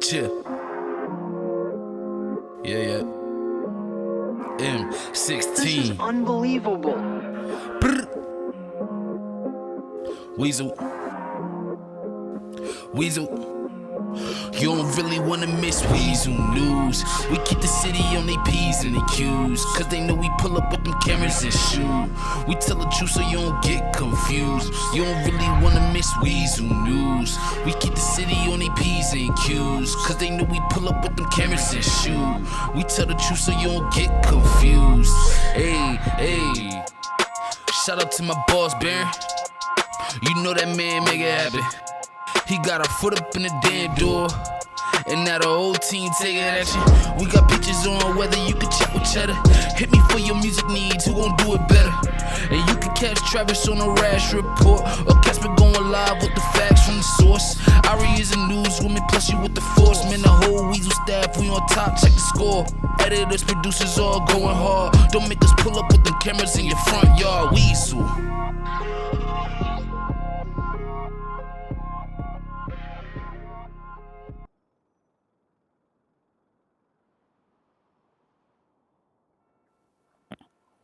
Chill. Yeah. This is M16. unbelievable. Brr. Weazel. Weazel. You don't really wanna miss Weazel news. We keep the city on they P's and they Q's, cause they know we pull up with them cameras and shoot. We tell the truth so you don't get confused. You don't really wanna miss Weazel news. We keep the city on they P's and Q's, cause they know we pull up with them cameras and shoot. We tell the truth so you don't get confused. Hey. Shout out to my boss, Baron. You know that man make it happen. He got our foot up in the damn door, and now the whole team taking action. We got pictures on whether you can chat with cheddar. Hit me for your music needs, who gon' do it better? And you can catch Travis on a rash report, or catch me going live with the facts from the source. Ari is a newswoman, plus you with the force. Man, the whole Weazel staff, we on top, check the score. Editors, producers all going hard. Don't make us pull up with them cameras in your front yard. Weazel.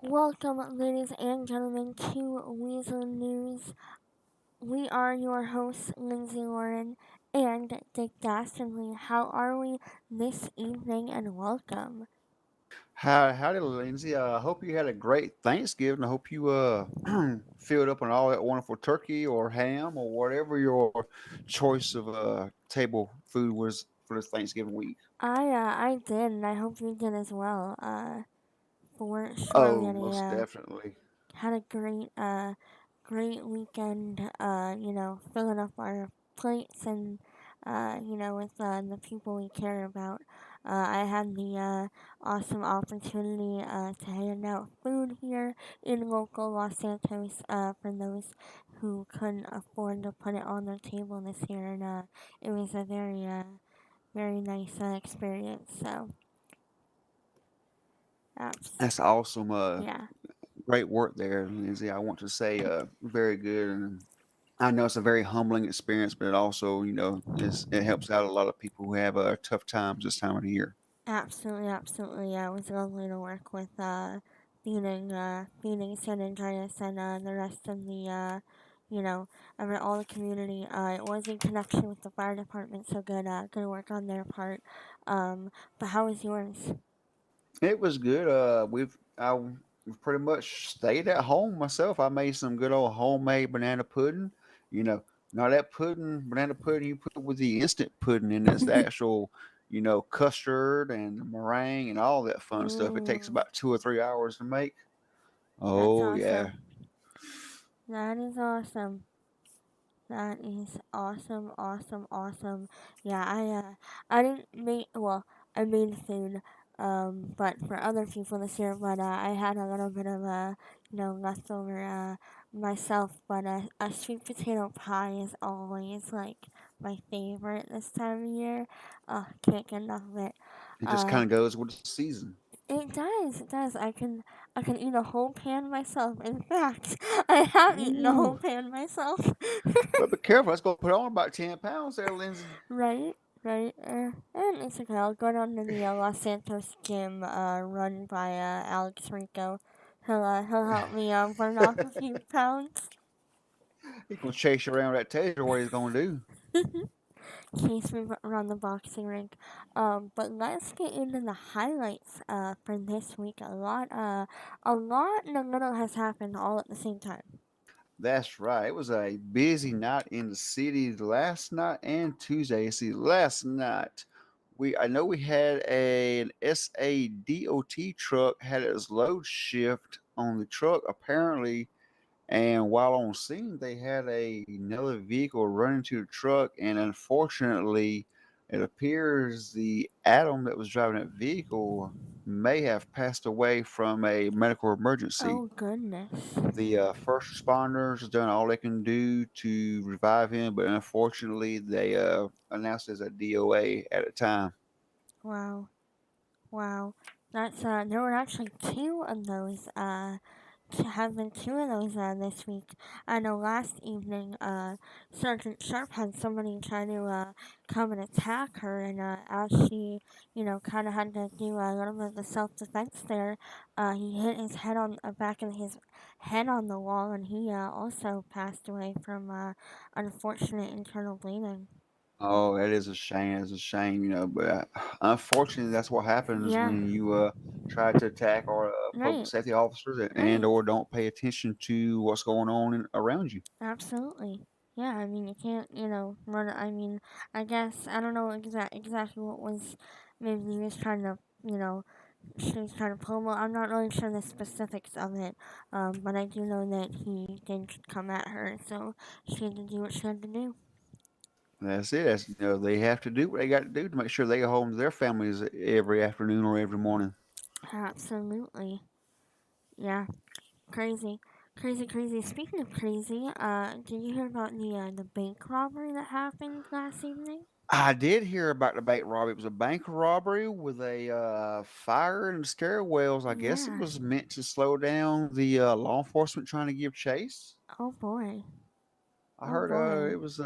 Welcome, ladies and gentlemen, to Weazel News. We are your hosts, Lindsay Lauren and Dick Dastardly. How are we this evening, and welcome? Howdy, Lindsay. I hope you had a great Thanksgiving. I hope you filled up on all that wonderful turkey or ham or whatever your choice of table food was for this Thanksgiving week. I did, and I hope you did as well. For sure, Oh, Lenny. most definitely. Had a great weekend. Filling up our plates and with the people we care about. I had the awesome opportunity to hand out food here in local Los Santos for those who couldn't afford to put it on their table this year, and it was a very nice experience. So, That's awesome. yeah. Great work there, Lindsay. I want to say very good. And I know it's a very humbling experience, but it also, it helps out a lot of people who have tough times this time of the year. Absolutely. Yeah, it was lovely to work with feeding San Andreas and the rest of the all the community. It was in connection with the fire department, so good work on their part. But how was yours? It was good. We've pretty much stayed at home myself. I made some good old homemade banana pudding. You know, now that banana pudding you put with the instant pudding in it's the actual, custard and meringue and all that fun stuff. It takes Ooh, about 2 or 3 hours to make. that's Oh yeah. awesome. That is awesome. That is awesome. Yeah, I didn't make I made food but for other people this year, but I had a little bit of leftover myself, but a sweet potato pie is always like my favorite this time of year. Can't get enough of it. It just Uh kind of goes with the season. it does. I can eat a whole pan myself. In fact, I have eaten a whole Ooh. pan myself. But be careful, that's gonna put on about 10 pounds there, Lindsay. Right, right. And it's okay. I'll go down to the Los Santos gym, run by Alex Rico. He'll help me burn off a few pounds. He's gonna chase you around with that taser, what he's gonna do. Chase me around the boxing rink. But let's get into the highlights for this week. A lot in the middle has happened all at the same time. That's right. It was a busy night in the city last night and Tuesday. See, last night I know we had an SADOT truck had its load shift on the truck apparently, and while on scene they had another vehicle run into the truck, and unfortunately, it appears the Adam that was driving that vehicle may have passed away from a medical emergency. Oh goodness. The first responders have done all they can do to revive him, but unfortunately, they announced as a DOA at the time. Wow. Wow. That's there were actually two of those have been two of those this week. I know last evening, Sergeant Sharp had somebody try to come and attack her, and as she, kind of had to do a little bit of the self defense there, he hit his head on back of his head on the wall, and he also passed away from unfortunate internal bleeding. Oh, that is a shame. It's a shame, but unfortunately, that's what happens Yeah, when you try to attack our public right, safety officers and right. or don't pay attention to what's going on around you. Absolutely. Yeah, I mean, you can't, run. I mean, I guess I don't know exactly what was. Maybe he was trying to, she was trying to pull. Well, I'm not really sure the specifics of it. But I do know that he did come at her, so she had to do what she had to do. That's it. They have to do what they got to do to make sure they go home to their families every afternoon or every morning. Absolutely. Yeah. Crazy. Crazy, crazy. Speaking of crazy, did you hear about the bank robbery that happened last evening? I did hear about the bank robbery. It was a bank robbery with a fire in the stairwells. I guess it Yeah. was meant to slow down the law enforcement trying to give chase. Oh boy. I Oh heard boy. it was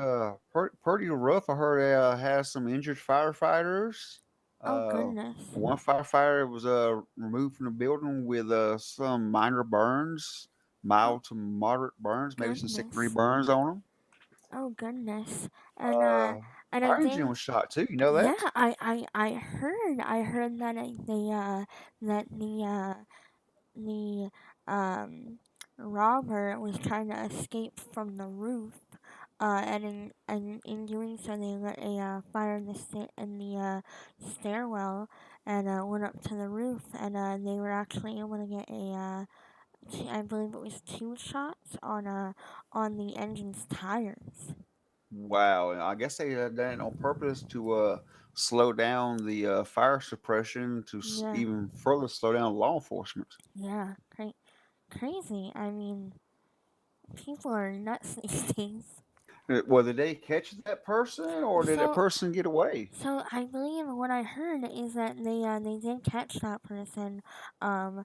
pretty rough. I heard they had some injured firefighters. Oh Uh, goodness. one firefighter was removed from the building with some minor burns, Oh mild to moderate burns, maybe some second degree goodness. burns on them. Oh goodness. And Uh, and I fire engine did. was shot too. You know Yeah, that? I heard that that the robber was trying to escape from the roof. And in doing so, they lit a fire in the stairwell, and went up to the roof, and they were actually able to get I believe it was two shots on the engine's tires. Wow, and I guess they had done it on purpose to slow down the fire suppression to Yeah, even further slow down law enforcement. yeah, crazy. I mean, people are nuts these days. Well, did they catch that person, or did that So, person get away? so I believe what I heard is that they did catch that person, um,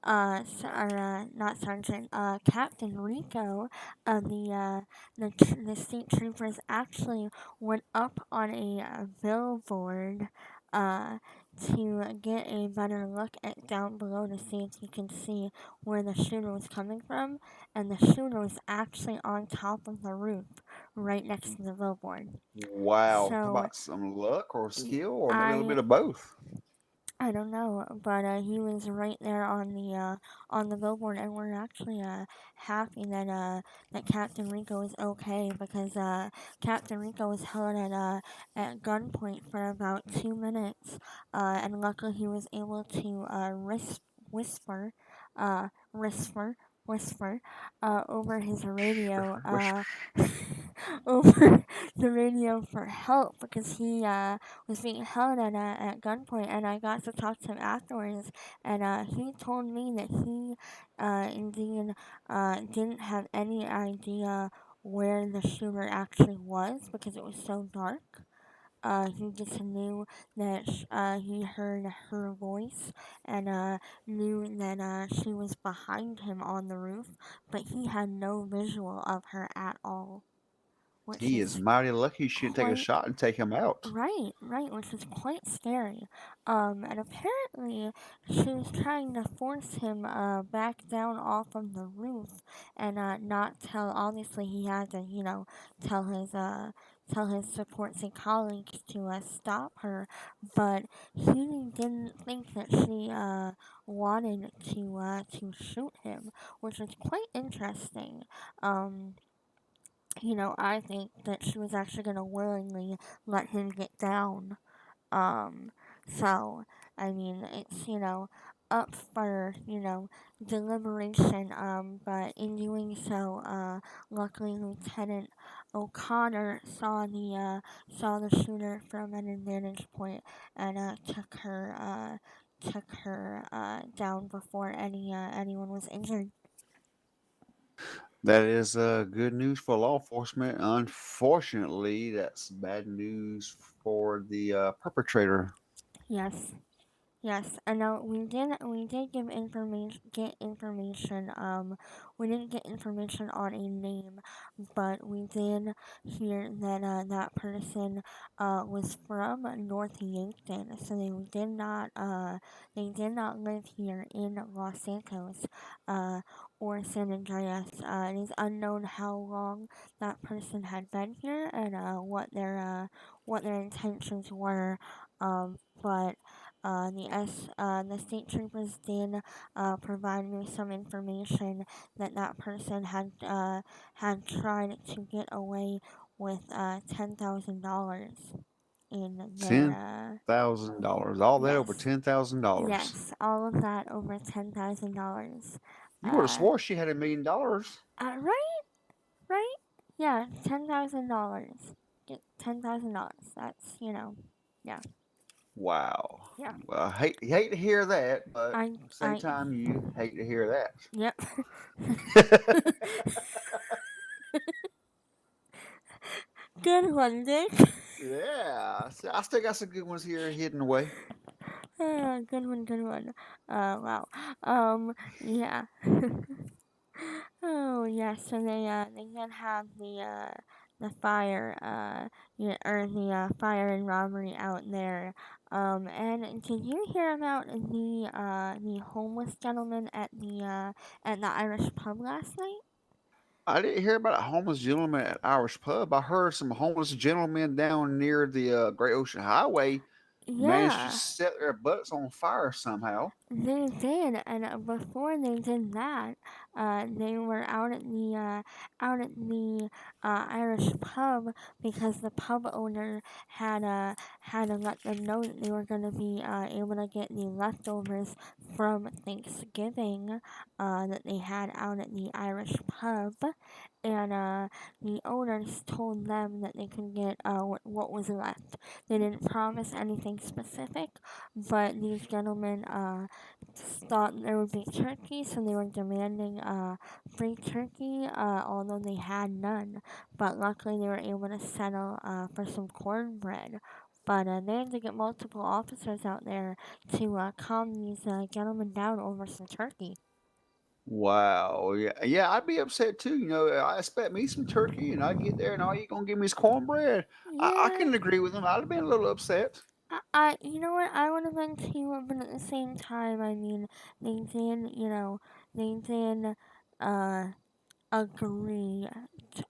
not Sergeant, Captain Rico, the state troopers actually went up on a billboard, uh, to get a better look at down below to see if you can see where the shooter was coming from, and the shooter was actually on top of the roof, right next to the billboard. Wow, talk So about some luck or y- skill, or maybe a little I bit of both. I don't know, but he was right there on the billboard, and we're actually happy that Captain Rico is okay because Captain Rico was held at gunpoint for about 2 minutes, and luckily he was able to whisper, whisper, whisper, over his radio, over the radio for help because he was being held at gunpoint, and I got to talk to him afterwards, and he told me that he indeed didn't have any idea where the shooter actually was because it was so dark. He just knew that he heard her voice and knew that she was behind him on the roof, but he had no visual of her at all, which He is is mighty lucky he shouldn't take a quite shot and take him out. right, right, which is quite scary. And apparently she was trying to force him back down off of the roof and not tell. Obviously, he had to, tell his tell his supports and colleagues to stop her, but he didn't think that she wanted to shoot him, which is quite interesting. Um, I think that she was actually going to willingly let him get down. Um, so, I mean, it's, up for, deliberation. But in doing so, luckily Lieutenant O'Connor saw the shooter from an advantage point and, took her, down before anyone was injured. That is good news for law enforcement. Unfortunately, that's bad news for the perpetrator. Yes. Yes, I know we did give information get information we didn't get information on a name, but we did hear that that person was from North Yankton, so they did not live here in Los Santos or San Andreas. It is unknown how long that person had been here and what their intentions were, but the state troopers did provide me some information that that person had tried to get away with $10,000 in their $10,000. All that over yes, $10,000. yes, all of that over $10,000. You would have Uh, swore she had $1 million. right, right, yeah, $10,000. Get $10,000. That's yeah, Wow. yeah. Well, you hate to hear that, but I at the same I time, you hate to hear yep. that. Good one, Dick. Yeah, I still got some good ones here hidden away. Good one, good one. Wow. Yeah. Oh, yeah. So they can have the fire, yeah, or the fire and robbery out there. And did you hear about the homeless gentleman at the Irish pub last night? I didn't hear about a homeless gentleman at Irish pub. I heard some homeless gentlemen down near the Great Ocean Highway managed to Yeah. set their butts on fire somehow. They did, and before they did that, they were out at the Irish pub because the pub owner had let them know that they were going to be able to get the leftovers from Thanksgiving that they had out at the Irish pub, and the owners told them that they could get what was left. They didn't promise anything specific, but these gentlemen thought there would be turkey, so they were demanding free turkey, although they had none. But luckily, they were able to settle for some cornbread. But they had to get multiple officers out there to calm these gentlemen down over some turkey. Wow. Yeah, yeah, I'd be upset too. I expect me some turkey, and I get there, and all you gonna give me is cornbread. I Yeah, couldn't agree with him. I'd have been a little upset. you know what? I would have been too, but at the same time, I mean, they did, they did, uh, agree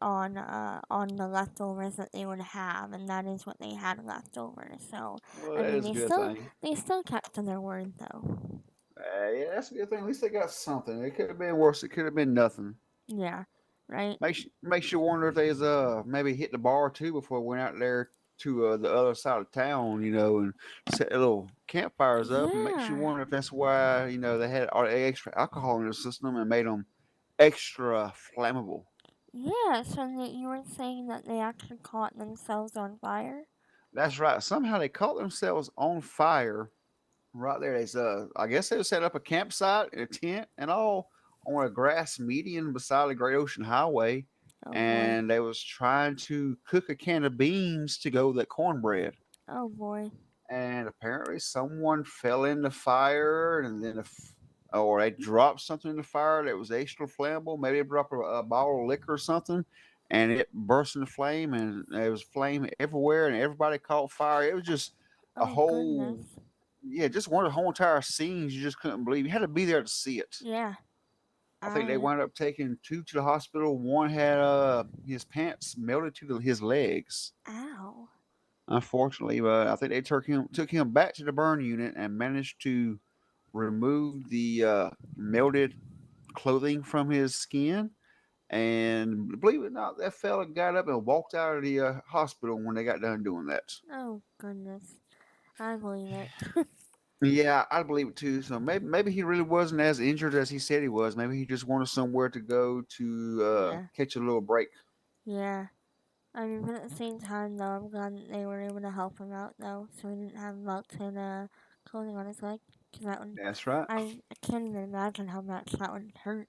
on the leftovers that they would have, and that is what they had left over. So, Well, I that mean, is a good thing. they still kept to their word, though. Yeah, that's a good thing. At least they got something. It could have been worse. It could have been nothing. Yeah, right. Makes you wonder if they's maybe hit the bar too before we went out there to the other side of town, and set little campfires up, and makes you Yeah, wonder if that's why they had all the extra alcohol in their system and made them extra flammable. yeah. So that you were saying that they actually caught themselves on fire. That's right. Somehow they caught themselves on fire right there. I guess they set up a campsite, a tent, and all on a grass median beside the Great Ocean Highway, Oh boy. and they was trying to cook a can of beans to go with that cornbread. Oh boy. And apparently, someone fell in the fire, and then or they dropped something in the fire that was extra flammable. Maybe they dropped a bottle of liquor or something, and it burst into flame, and there was flame everywhere, and everybody caught fire. It was just a Oh whole goodness. yeah, just one of the whole entire scenes you just couldn't believe. You had to be there to see it. Yeah. I think they I. wound up taking two to the hospital. One had his pants melted to his legs, Ow. unfortunately, but I think they took him back to the burn unit and managed to remove the melted clothing from his skin. And believe it or not, that fella got up and walked out of the hospital when they got done doing that. Oh goodness. I believe it. Yeah, I believe it too. So maybe he really wasn't as injured as he said he was. Maybe he just wanted somewhere to go to Yeah. catch a little break. Yeah. I mean, but at the same time, though, I'm glad that they were able to help him out, though, so he didn't have melted clothing on his leg. Cause that would, That's right. I can't even imagine how much that would hurt.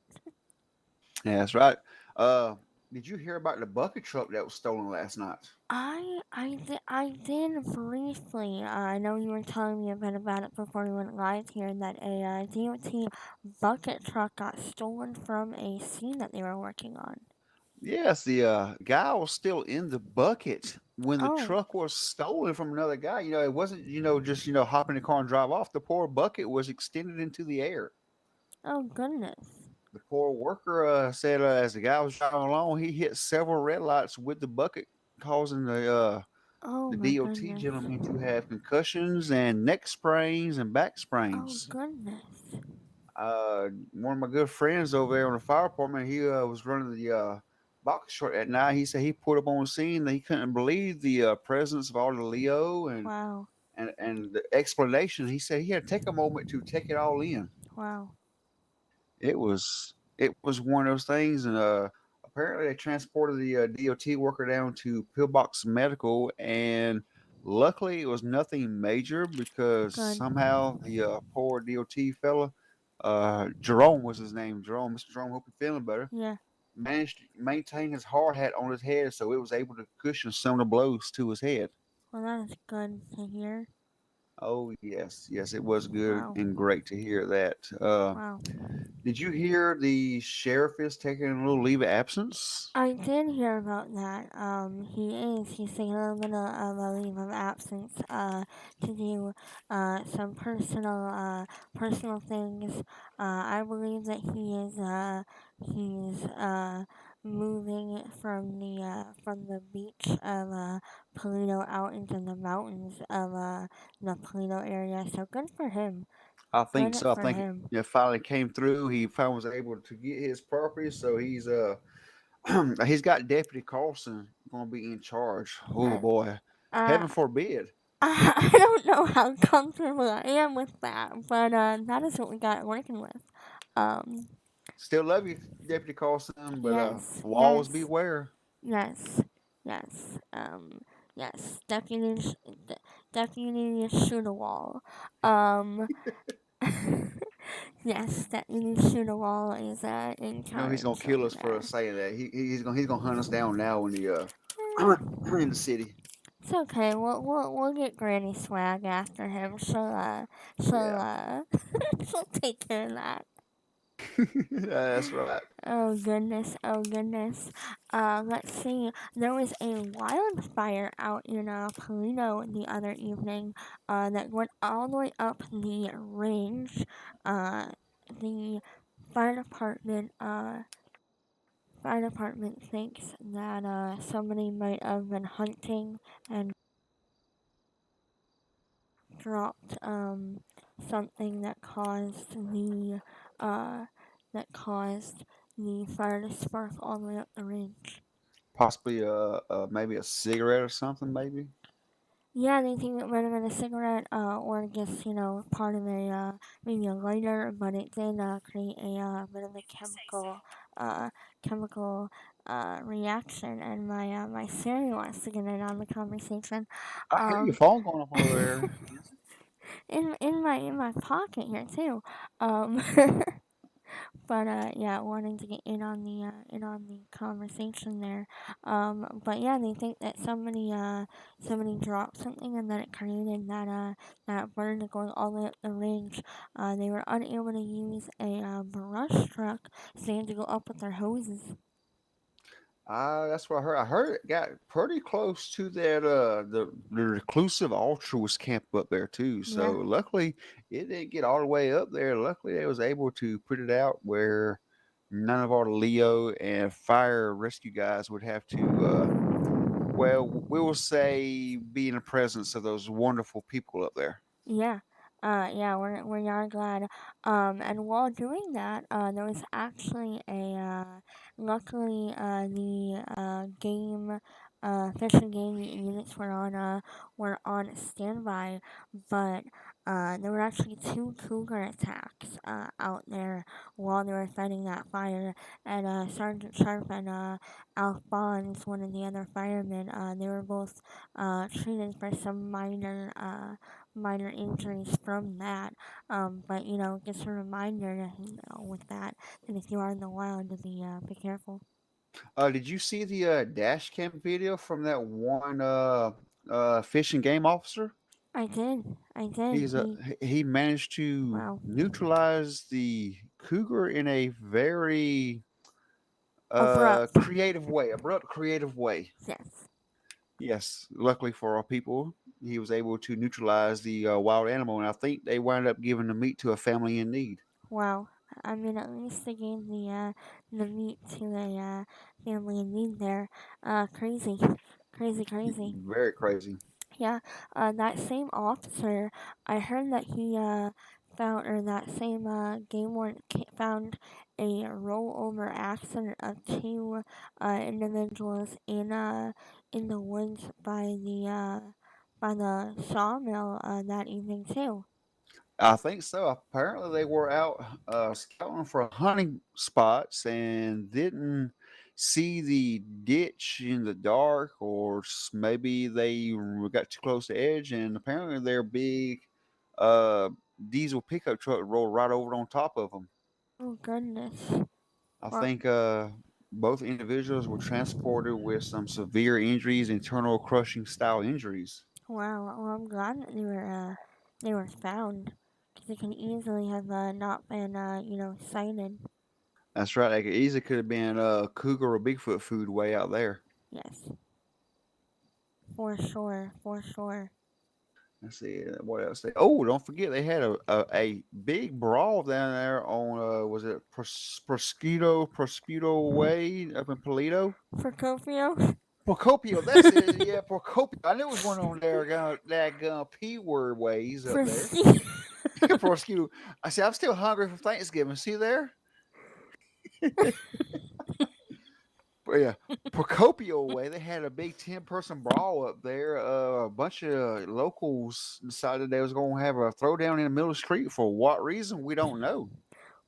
Yeah, that's right. Uh, Did you hear about the bucket truck that was stolen last night? I did briefly. I know you were telling me a bit about it before we went live here. That a DOT bucket truck got stolen from a scene that they were working on. Yes, the guy was still in the bucket when the Oh, truck was stolen from another guy. It wasn't, just, hop in the car and drive off. The poor bucket was extended into the air. oh goodness. The poor worker said as the guy was driving along, he hit several red lights with the bucket, causing Oh the my DOT goodness. gentleman to have concussions and neck sprains and back Oh sprains. goodness. One of my good friends over there on the fire department, he was running the box short at night. He said he pulled up on the scene that he couldn't believe the presence of all the Leo Wow. and the explanation. He said he had to take a moment to take it all in. Wow. It was one of those things, and apparently they transported the DOT worker down to Pillbox Medical, and luckily it was nothing major because Good. somehow the poor DOT fella, Jerome was his name, Jerome, Mr. Jerome, hope you're feeling better, Yeah. managed to maintain his hard hat on his head, so it was able to cushion some of the blows to his head. Well, that is good to hear. Oh yes, yes, it was good Wow. and great to hear that. Wow. Did you hear the sheriff is taking a little leave of absence? I did hear about that. He's taking a little bit of a leave of absence, to do, some personal things. I believe that he's moving from the beach of, Polito out into the mountains of, the Polito area. So good for him. I think Good so. I for think him. it finally came through. He finally was able to get his property, so he's he's got Deputy Carlson going to be in charge. Oh Uh, boy, uh, heaven forbid. I don't know how comfortable I am with that, but that is what we got working with. Um, Still love you, Deputy Carlson, but yes, walls yes, beware. yes, yes, yes. Deputy shoot a wall. Um, yes, Deputy shoot a wall is in You know he's gonna charge kill over us for there. saying that. He's gonna hunt us down now in the in the city. It's okay. We'll get Granny Swag after him. She'll Yeah, she'll take care of that. that's right. Oh goodness, oh goodness. Let's see. There was a wildfire out in Polino the other evening that went all the way up the range. Uh, the fire department uh, fire department thinks that somebody might have been hunting and dropped something uh, that caused the fire to spark all the way up the range. Possibly maybe a cigarette or something, maybe. Yeah, they think it might have been a cigarette, or just, part of maybe a lighter, but it did, create a, bit of a uh, chemical, reaction, and my Siri wants to get in on the conversation. I hear your Um, phone going off over there. in my pocket here too. Um, but yeah, wanting to get in on the conversation there. But yeah, they think that somebody dropped something and then it created that burn going all the way up the range. They were unable to use a brush truck, so they had to go up with their hoses. That's what I heard. I heard it got pretty close to that the reclusive altruist camp up there too. So Yeah, luckily it didn't get all the way up there. Luckily they was able to put it out where none of our Leo and fire rescue guys would have to well, we will say be in the presence of those wonderful people up there. yeah. Yeah, we are glad. And while doing that, there was actually luckily, the fish and game units were on standby, but there were actually two cougar attacks out there while they were fighting that fire. And Sergeant Sharp and Alf Bonds, one of the other firemen, they were both treated for some minor injuries from that. But just a reminder, with that if you are in the wild, to be careful. Did you see the dash cam video from that one fish and game officer? I did. I did. He's he managed to Wow. neutralize the cougar in a very Abrupt. creative way, abrupt, creative way. Yes. Yes, luckily for our people, he was able to neutralize the wild animal, and I think they wound up giving the meat to a family in need. Wow. I mean, at least they gave the meat to a family in need there. Crazy, crazy, crazy. Very crazy. Yeah, that same officer, I heard that he found, or that same game warden found a rollover accident of two individuals in the woods by the sawmill that evening too. I think so. Apparently, they were out scouting for hunting spots and didn't see the ditch in the dark, or maybe they got too close to the edge. And apparently, their big uh, diesel pickup truck rolled right over on top of them. Oh goodness. I Well, think both individuals were transported with some severe injuries, internal crushing style injuries. wow. Well, I'm glad that they were found because they can easily have not been cited. That's right. Like, it easily could have been cougar or Bigfoot food way out there. Yes. For sure, for sure. Let's see what else. Oh, don't forget they had a big brawl down there on was it Prosciutto Way up in Polito? Procopio? Procopio, that's it. Yeah, Procopio. I knew it was one on there. That P word ways up there. Proceed. Prosciutto. I said I'm still hungry for Thanksgiving. See there? But yeah, Procopio way, they had a big 10-person brawl up there. A bunch of locals decided they was going to have a throwdown in the middle of the street. For what reason, we don't know.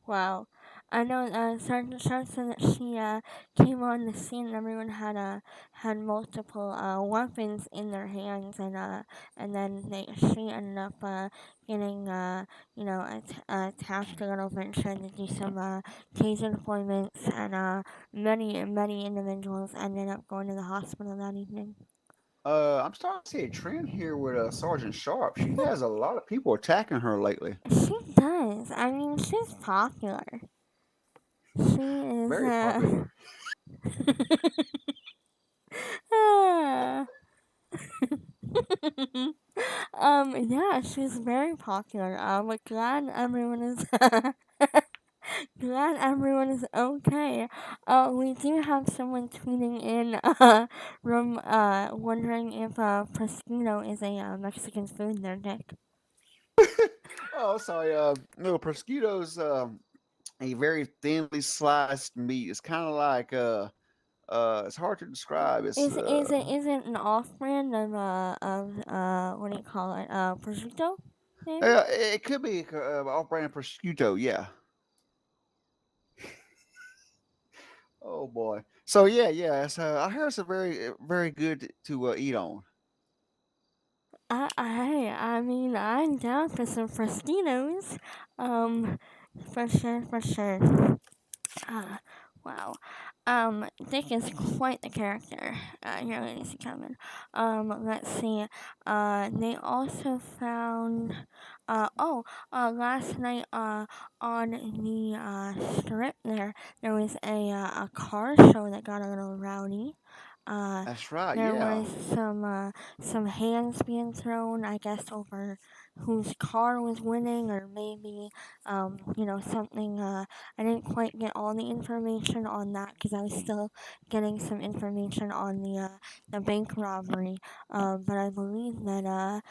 Wow. I know Sergeant Sharp said that she came on the scene and everyone had multiple weapons in their hands and then she ended up getting attacked a little bit and tried to do some taser deployments and many individuals ended up going to the hospital that evening. I'm starting to see a trend here with Sergeant Sharp. She has a lot of people attacking her lately. She does. I mean, she's popular. She is. Very popular. Ah. Yeah, she's very popular. But glad everyone is glad everyone is okay. We do have someone tweeting in, wondering if prosciutto is a Mexican food there, Nick. Oh, sorry. No, prosciutto's a very thinly sliced meat. It's kind of like it's hard to describe. It's Is it an off-brand of what do you call it? Prosciutto, maybe. it could be off-brand prosciutto. Yeah. Oh boy. So yeah. So I heard it's a very good to eat on. I mean, I'm down for some Frostinos. Um, for sure, for sure. Ah, wow. Dick is quite the character. Here, ladies and gentlemen. Let's see. They also found. Last night. On the strip there was a car show that got a little rowdy. Uh, That's right. there Yeah. was some hands being thrown, I guess, over whose car was winning, or maybe something. I didn't quite get all the information on that because I was still getting some information on the bank robbery. But I believe that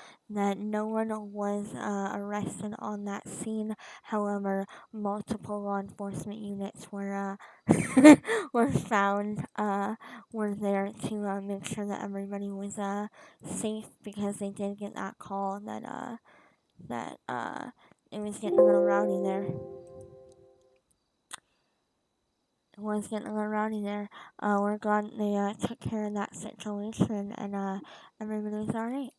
no one was arrested on that scene. However, multiple law enforcement units were found. Were there to make sure that everybody was safe because they did get that call that it was getting a little rowdy there. was getting a little rowdy there. We're glad they took care of that situation and everybody's alright.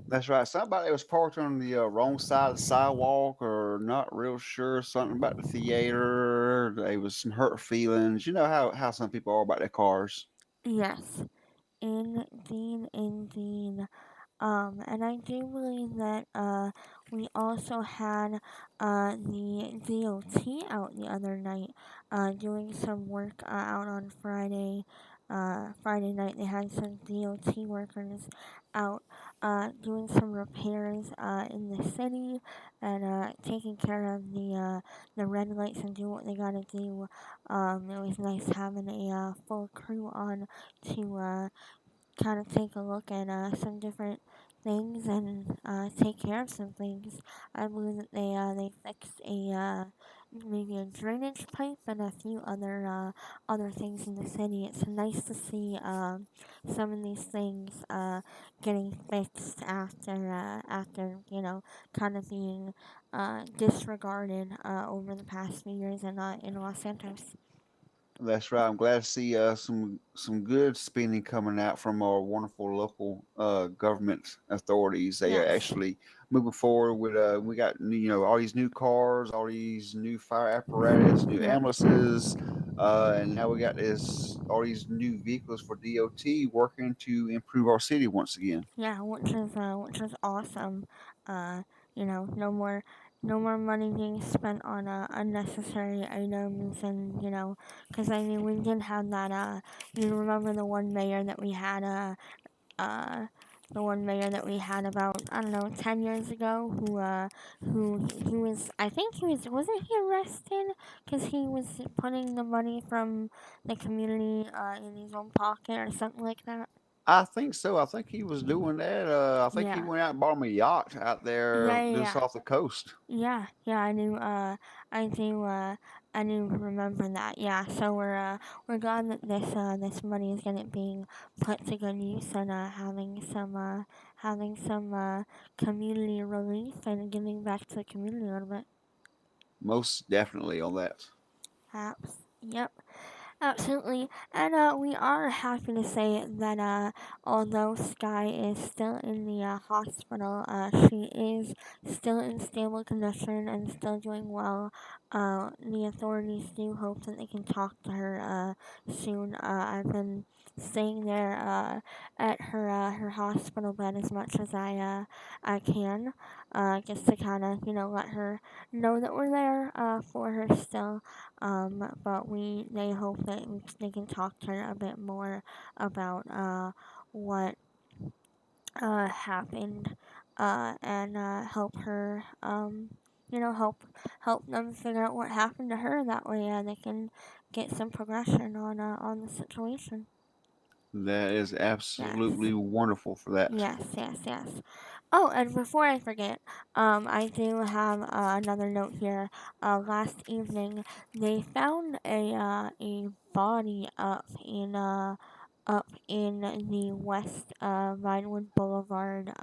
That's right. Somebody was parked on the wrong side of the sidewalk, or not real sure something about the theater. There was some hurt feelings. You know how some people are about their cars. Yes, indeed, indeed. And I do believe that we also had the DOT out the other night doing some work out on Friday. Friday night, they had some DOT workers out doing some repairs in the city and taking care of the red lights and doing what they gotta do. It was nice having a full crew on to kind of take a look at some different things and take care of some things. I believe that they fixed a maybe a drainage pipe and a few other things in the city. It's nice to see some of these things getting fixed after kind of being disregarded over the past few years in Los Santos. That's right. I'm glad to see some good spending coming out from our wonderful local government authorities. They are Yes. actually moving forward with we got all these new cars, all these new fire apparatus, new Yep. ambulances, and now we got this all these new vehicles for DOT working to improve our city once again. Yeah, which is awesome. Uh, no more money being spent on unnecessary items, and because I mean we did have that. You remember the one mayor that we had uh. The one mayor that we had about I don't know 10 years ago, who he was I think he wasn't he arrested because he was putting the money from the community in his own pocket or something like that. I think so. I think he was doing that. I think he Yeah, went out and bought him a yacht out there yeah, yeah, just yeah. off the coast. Yeah, yeah, I do, I do remember that. Yeah, so we're glad that this money is gonna being put to good use and having some community relief and giving back to the community a little bit. Most definitely on that. Perhaps. Yep. Absolutely. And we are happy to say that although Sky is still in the hospital, she is still in stable condition and still doing well. The authorities do hope that they can talk to her soon. I've been staying there at her hospital bed as much as I can, just to kind of let her know that we're there for her still. But they hope that they can talk to her a bit more about what happened and help her help them figure out what happened to her. That way they can get some progression on the situation. That is Yes. absolutely wonderful for that. Yes, yes, yes. Oh, and before I forget, I do have another note here. Last evening, they found a body up in the West Vinewood Boulevard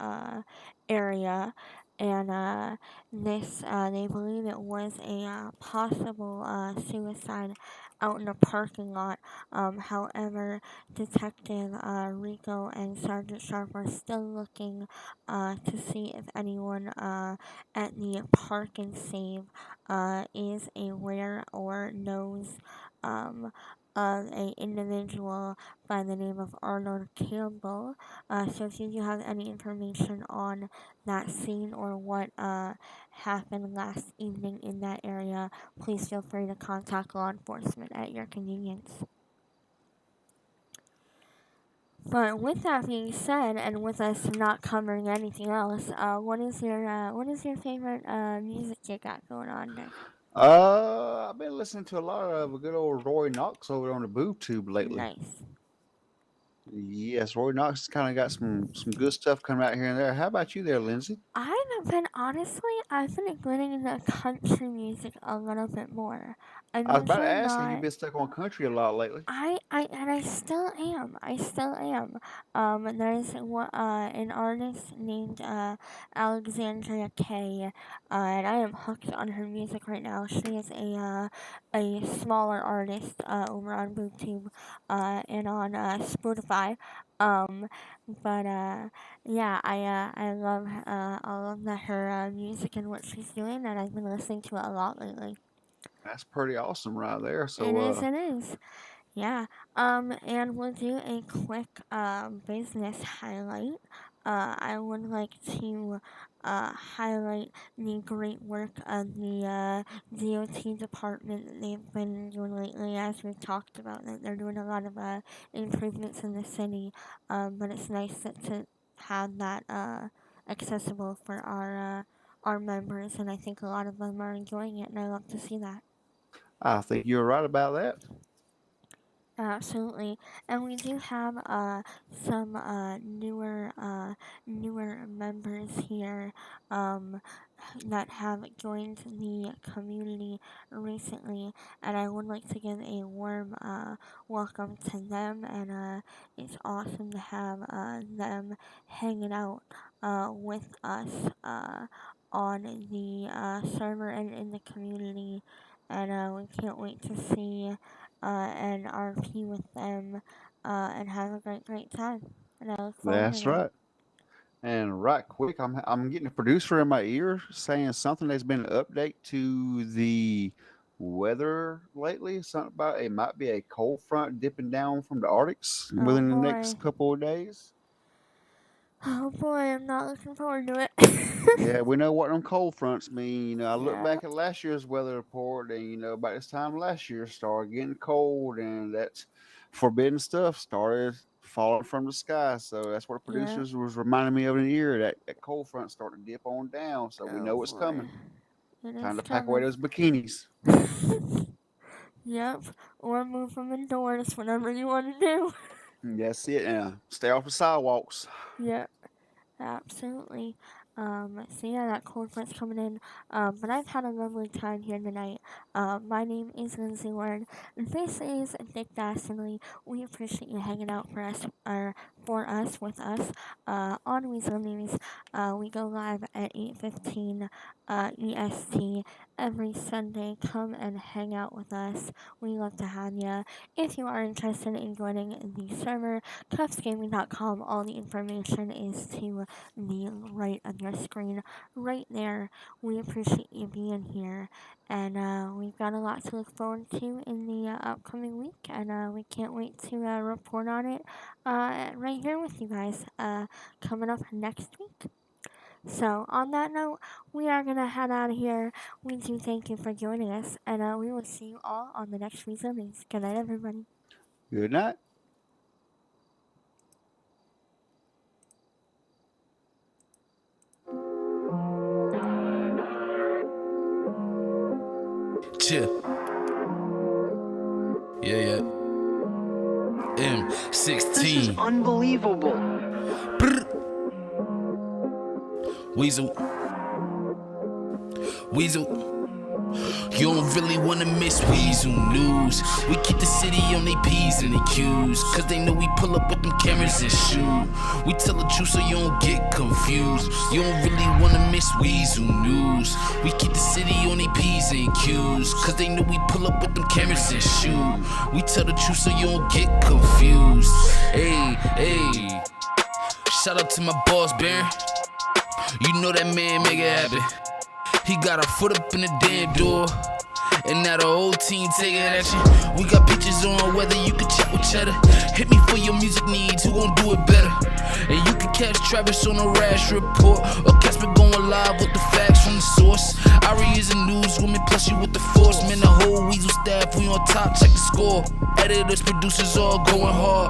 area, and they believe it was a possible suicide out in a parking lot. However, Detective Rico and Sergeant Sharp are still looking to see if anyone at the Park and Save is aware or knows um, of a individual by the name of Arnold Campbell. So if you do have any information on that scene or what happened last evening in that area, please feel free to contact law enforcement at your convenience. But with that being said, and with us not covering anything else, what is your favorite music you got going on there? I've been listening to a lot of good old Roy Knox over on the Boob Tube lately. Nice. Yes, Roy Knox kind of got some good stuff coming out here and there. How about you there, Lindsay? I've been getting into country music a little bit more. I'm I was about to usually ask if you've not. been stuck on country a lot lately. I still am. I still am. There's an artist named Alexandria K, and I am hooked on her music right now. She is a smaller artist over on BookTube and on Spotify. Um, but yeah, I love all of her music and what she's doing, and I've been listening to it a lot lately. That's pretty awesome right there. It So, is. It is. Yeah, and we'll do a quick business highlight. I would like to highlight the great work of the DOT department that they've been doing lately, as we've talked about, that they're doing a lot of improvements in the city, but it's nice to have that accessible for our members, and I think a lot of them are enjoying it, and I love to see that. I think you're right about that. Absolutely, and we do have some newer members here um, that have joined the community recently, and I would like to give a warm welcome to them. And it's awesome to have them hanging out with us on the server and in the community, and we can't wait to see and RP with them and have a great time. And I look forward to That's that. right. And right quick, I'm getting a producer in my ear saying something. There's been an update to the weather lately. Something about it might be a cold front dipping down from the Arctics Oh within the boy. next couple of days. Oh boy, I'm not looking forward to it. Yeah, we know what them cold fronts mean. I look Yeah, back at last year's weather report, and about this time last year started getting cold, and that forbidden stuff started falling from the sky. So that's what the yeah. producers was reminding me of in the year, that cold front starting to dip on down. So we Oh know it's boy. coming. It Time is to pack away coming. those bikinis. Yep. Or move them indoors, whatever you want to do. That's it. Stay off the sidewalks. Yep. Absolutely. So yeah, that cold front's coming in. But I've had a lovely time here tonight. My name is Lindsay Ward. This is Dick Dastardly. We appreciate you hanging out for us with us on Weazel News. We go live at 8:15 EST every Sunday. Come and hang out with us. We love to have you. If you are interested in joining the server, kuffsgaming.com. All the information is to the right of your screen, right there. We appreciate you being here, and we've got a lot to look forward to in the upcoming week, and we can't wait to report on it right here with you guys coming up next week. So, on that note, we are going to head out of here. We do thank you for joining us, and we will see you all on the next Weazel News. Good night, everybody. Good night. Chill. Yeah. M16. This is unbelievable. Brr. Weazel. You don't really wanna miss Weazel news. We keep the city on they P's and they Q's, cause they know we pull up with them cameras and shoot. We tell the truth so you don't get confused. You don't really wanna miss Weazel news. We keep the city on they P's and Q's, cause they know we pull up with them cameras and shoot. We tell the truth so you don't get confused. Hey. Shout out to my boss, Baron. You know that man make it happen. He got our foot up in the damn door, and now the whole team taking action. We got bitches on whether you can chat with cheddar. Hit me for your music needs, who gon' do it better? And you can catch Travis on a rash report, or catch me going live with the facts from the source. Ari is a newswoman, plus you with the force. Man, the whole Weazel staff, we on top, check the score. Editors, producers all going hard.